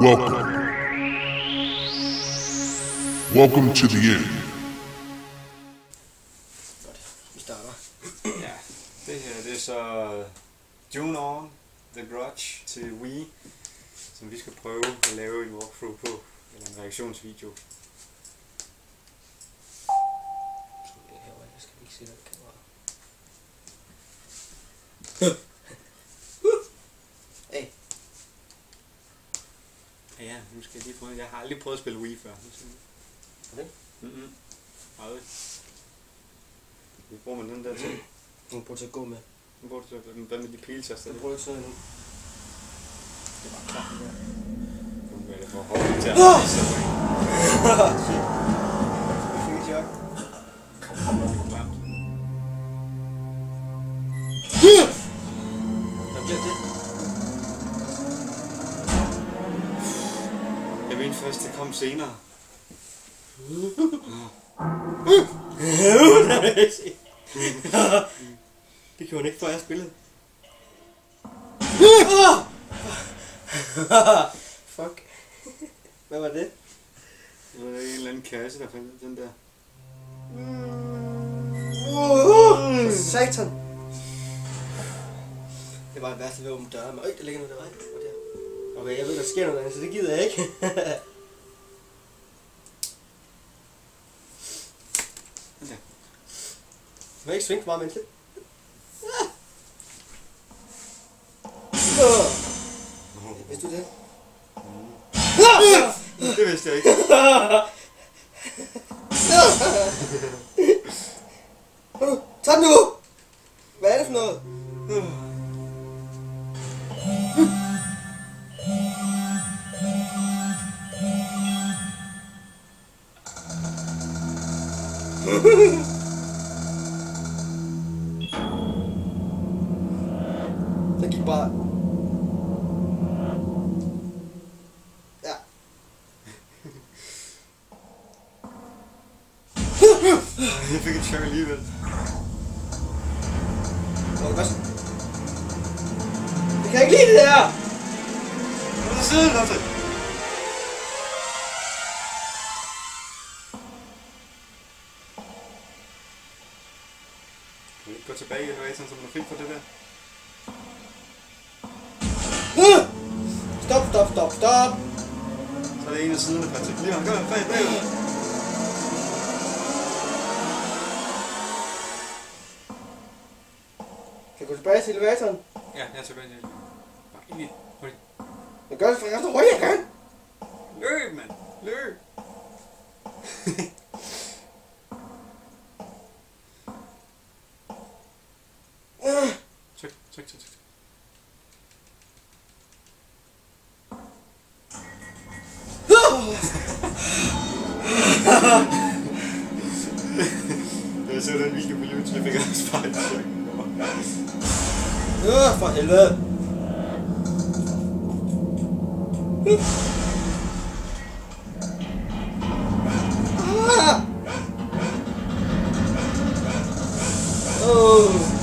Welcome. Welcome to the end. Godt, vi starter. Ja, det her det er så Ju-On The Grudge til Wii, som vi skal prøve at lave en walkthrough på, eller en reaktionsvideo. Jeg skal ikke se den kamera. Hey. Ja, nu skal jeg lige prøve. Jeg har aldrig prøvet at spille Wii før. Okay. Aldrig. Hvad bruger man den der til? Den bruger til at gå med. Nu bruger du til hvad med de piltaster? Den bruger ikke sådan endnu. Det var klart det der. Nu er det for at holde til at vise sig. Shit. Jeg fik et chok. Hvad bliver det? Jeg mente først, det kom senere. Det gjorde han ikke, før jeg spillede. Fuck. Hvad var det? Det var en eller anden kasse, der fandt den der. Satan. Det var det værste ved at åbne døre. Men der ligger noget der vej. Okay, jeg ved, der sker noget andet, så det gider jeg ikke. Okay. Du kan ikke svinge for meget menneske. Vidste du det? Det vidste jeg ikke. Tag den nu! Hvad er det for noget? Det gik bare... Ja. Jeg fik et chok alligevel. Var det godt? Jeg kan ikke lide det der! Hvor er der siden, Lotte? Kan vi ikke gå tilbage i elevatoren, så man er fri for det der? Stop, stop, stop, stop! Så er det en af siderne, Patrick. Lige ham, gør det, bagud. Kan jeg gå tilbage til elevatoren? Ja, jeg er tilbage til det. Bare ind i. Hurtigt. Jeg gør det for så hurtigt jeg kan! Løb, mand! Løb! Tryk, tryk, tryk, tryk. Jeg så den video på YouTube, jeg fik også bare et chok. For helvede! Ah! Oh.